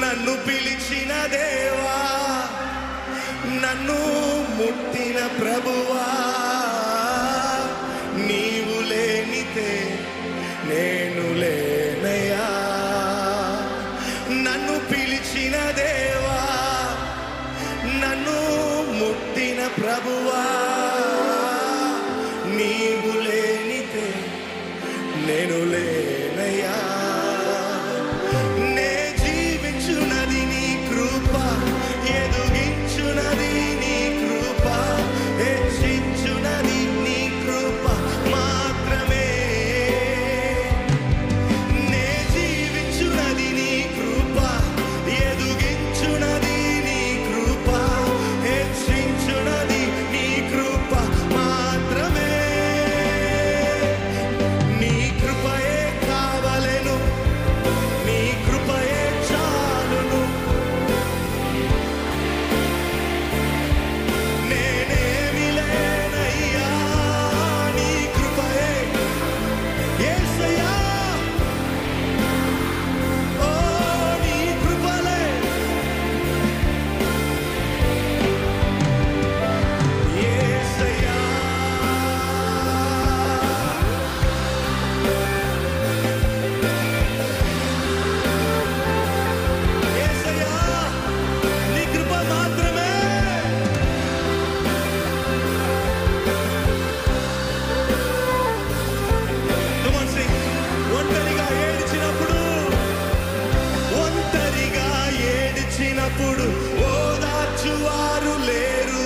నన్ను పిలిచిన దేవా, నన్ను ముట్టిన ప్రభువా, నీవు లేనితే నేను లేనయ్యా. నన్ను పిలిచిన దేవా, నన్ను ముట్టిన ప్రభువా, నీవు లేనితే నేను లేనయ్యా. నే జీవించున్నది నీ కృప, ఎదుగించున్నది నీ కృప, హెచ్చించున్నది నీ కృప మాత్రమే. నే జీవించున్నది నీ కృప, ఎదుగించున్నది నీ కృప, హెచ్చించున్నది నీ కృప మాత్రమే. నీ కృపయే కావలెను, నీ కృపయే చాలును. నేనేమి లేనయ్యా, నీ కృపయే యేసయ్యా. ఓ నీ కృపలే యేసయ్యా. యేసయ్యా, నీ కృప మాత్రమే. Come on, sing. ఒంటరిగా ఏడ్చినప్పుడు, ఒంటరిగా ఏడ్చినప్పుడు ఓదార్చువారు లేరు.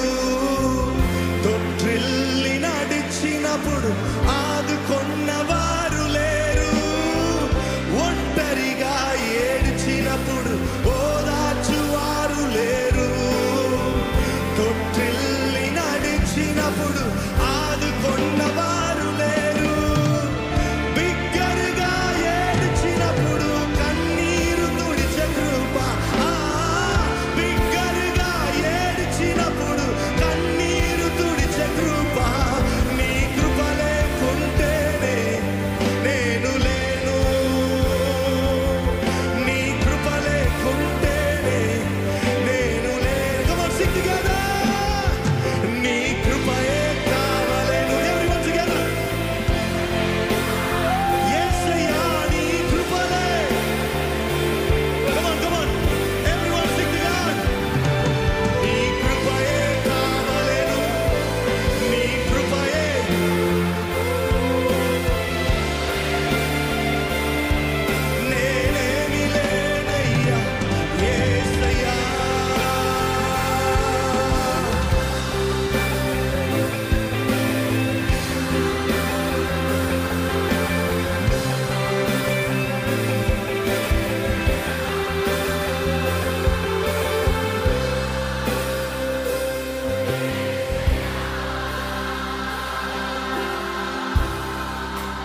తొట్టిల్లి నడిచినప్పుడు ఆదుకొన్నవారు లేరు. ఒంటరిగా ఏడ్చినప్పుడు ఓదార్చువారు లేరు. తొట్టిల్లి నడిచినప్పుడు ఆదుకొన్నవారు లేరు. బిగ్గరగా ఏడ్చినప్పుడు కన్నీరు తుడిచే కృప. బిగ్గరగా ఏడ్చినప్పుడు కన్నీరు తుడిచే కృప. నీ కృప లేకుంటేనే నేను లేను. నీ కృప లేకుంటేనే నేను లేను. Come on, sing together. నీ కృపయే కావలెను. Everyone together. యేసయ్యా, నీ కృపలే. Come on, come on. Everyone sing together. నీ కృపయే కావలెను, నీ కృపయే. నేనేమి లేనయ్యా యేసయ్యా.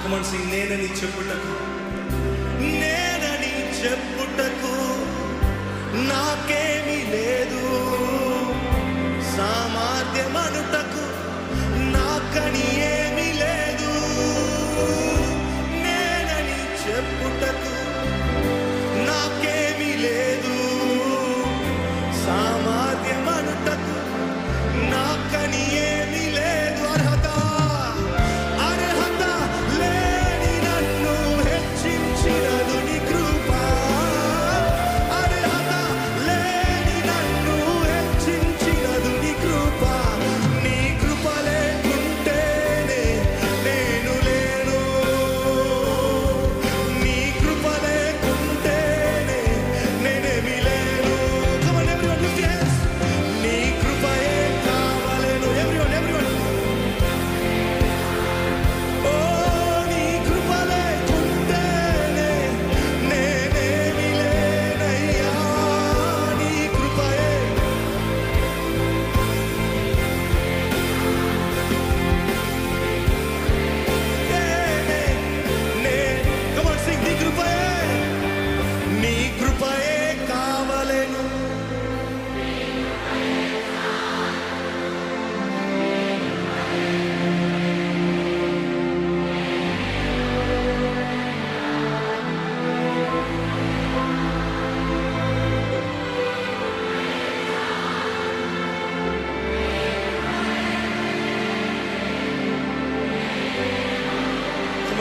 Come on, sing. నేనని చెప్పుటకు, నేనని చెప్పుటకు నాకేమీ లేదు. సామర్థ్యమనుటకు నాకని ఏమీ లేదు. నేనని చెప్పుటకు నాకేమీ లేదు. సామర్థ్యమనుటకు నాకని ఏమీ లేదు. అర్హత లేని నన్ను హెచ్చించినదు నీ కృప. అర్హత లేని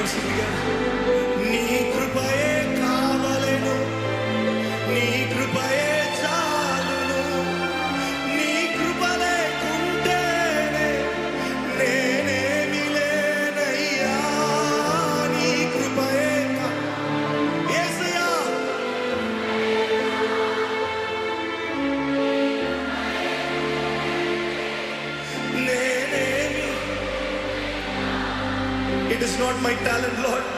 పాడాల్సిందిగా. నీ కృపయే కావలెను, నీ కృపయే చాలును, నీ కృప లేకుంటేనే నేనేమి లేనయ్యా. నీ కృపయే యేసయ్యా. నేనేమి. It is not my talent, Lord.